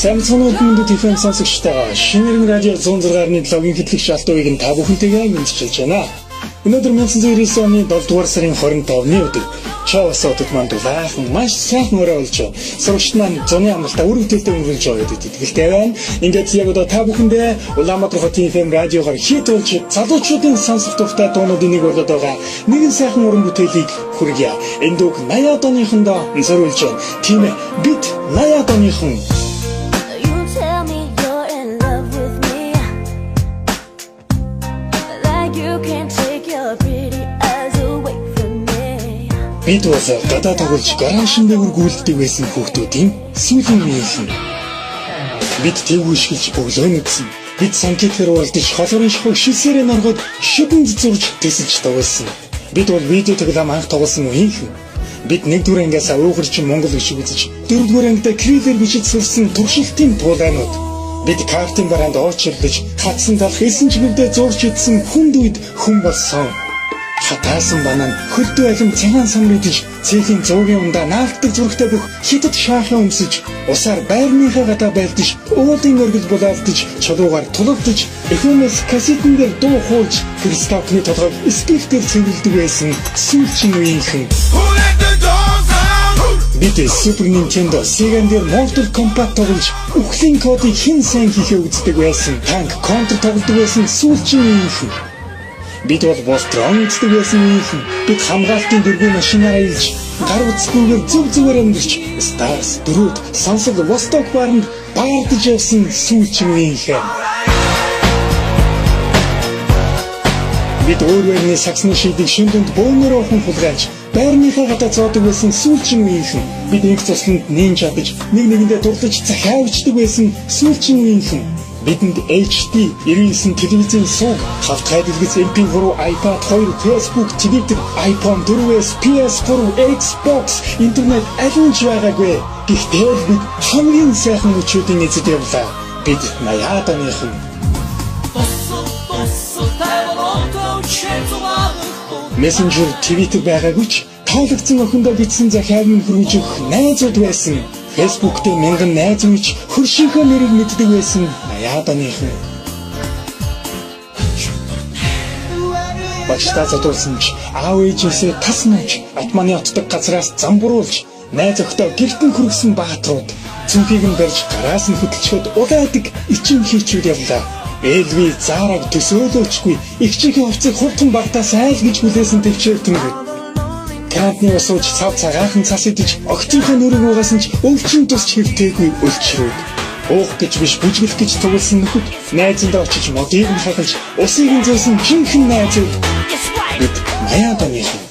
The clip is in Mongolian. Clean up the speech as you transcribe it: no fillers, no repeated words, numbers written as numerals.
Samsung Mundut FM сонсогчдаа шинээр радио 106.7-гийн хөтлөгч Алтууыг нь та бүхэнтэйгээ мэдчилж байна. Өнөөдөр 1999 оны 7 дугаар сарын 25-ны өдөр Чавс хотод манд дулаахан маш сайхан өрөө болж сурагчид маань зуны амралтаа үр бүтээлтэй өнгөрүүлж байгаа гэдэг итгэлтэй байна. Ингээд яг одоо та бүхэндээ Улаанбаатар хотын FM радиогоор хит болж залуучуудын сонсох дуртай дуунуудын нэг болоод байгаа нэгэн сайхан уран бүтээлийг хүргье. Энэ дүүг 80-аад оныхондоо зориулж байна. Тийм ээ, бид 80-аад оныхон бид бол гадаа тоглож гараашин дээр гүйлдэг байсан хүүхдүүдийн сүүлийн үеийнхэн. Бид тэвгүй шилж бөглөөнөдсөн. Бид санкетээр уулдаж холорын шохог шилсээрээ норгоод шүдэнд зурж тэсэлж тоглосон. Бид бол видео тоглоом анх тоглосон үеийнхэн. Бид нэгдүгээр ангиасаа уугарч Монгол гэж үзэж, дөрөвдүгээр ангидаа крилээр бичиж сурсан туршилтын туулайнууд. Бид картын бараанд очирлж, хатсан талх эсэн чимэгдээ зурж идсэн хүнд үед хүн болсон. Хатаасан банан хөлдөө алим цагаан самридж цэхийн зуугийн ундаа наалтдаг зүрхтэй бүх хятад шаахан өмсөж усаар байрныхаа гадаа байлдаж уулын өргөл булаалтаж чулуугаар тулалдаж FM-с кассетэн дээр дуу хуулж кристаллны толгойг спикер цэвэрлдэг байсан сүүлчийн үеийнхэн. Бид Super Nintendo Sega дээр Mortal Kombat тоглож үхлийн кодыг хэн сайн хийхээ үздэг байсан. Танк контр тоглодог байсан сүүлчийн үеийнхэн. Бид бол Voltron үздэг байсан юм. Бид хамгаалтын дөрвөн машинаараа илж, гар утасгүйгээр зүгээр амьдарч, Stars, дөрүүд, Сонсог, Vostok баранд баардаж явсан сүүлчийн үеийнхэн. Бид өөрөөрний саксны шийдийг шүндэнд бөөнөрөө хүн хулгайлж, байрныхаа гадаа зоодог байсан сүүлчийн үеийнхэн. Бид нэг цусланд нэн чадаж, нэг нэгэндээ дурлаж захиавчдаг байсан сүүлчийн үеийнхэн. Бидэнд HD 99 телевизийн сууг, хавт хайдалгц MP3, iPad 2, Facebook, Twitter, iPhone 4S, PS4, Xbox, интернет аль нь ч байгаагүй. Гэхдээ бид хамгийн сайхан мөчүүдийн эзэд явлаа. Бид 80-аад оныхон. Messenger, Twitter байгаагүй ч тоологдсон охиндоо бичсэн захиаг нь хүргэж өгөх найзууд байсан. Facebook дээр мянган найз үйч хөршийнхөө нэрийг мэддэг байсан 80-аад оныхон. Багштай задуулсан ч аав ээжээсээ тас нууж Атманы отдог газраас замбруулж найз охтоо гэртэн хүргэсэн баатрууд цүнхийг нь барьж гараас нь хөдөлчөөд улайдаг ичин хийчүүд явлаа. Элви заараг төсөөлөөчгүй их чихийн хувцсыг хурдан багтаас айл гэж хүлээсэн төвчээр тэмдэг. Кантны усууж цав цагаахан цас идэж огтынхаа нүрийг угаасан ч өвчин тусч хэвтээгүй өлчрөөд. Уух гэж биш бүжгэлэх гэж тугуулсан нөхөд найзандаа очиж модыг нь хахалж усыг нь зөөсөн жинхэнэ найзууд. Бид 80-аад оныхон.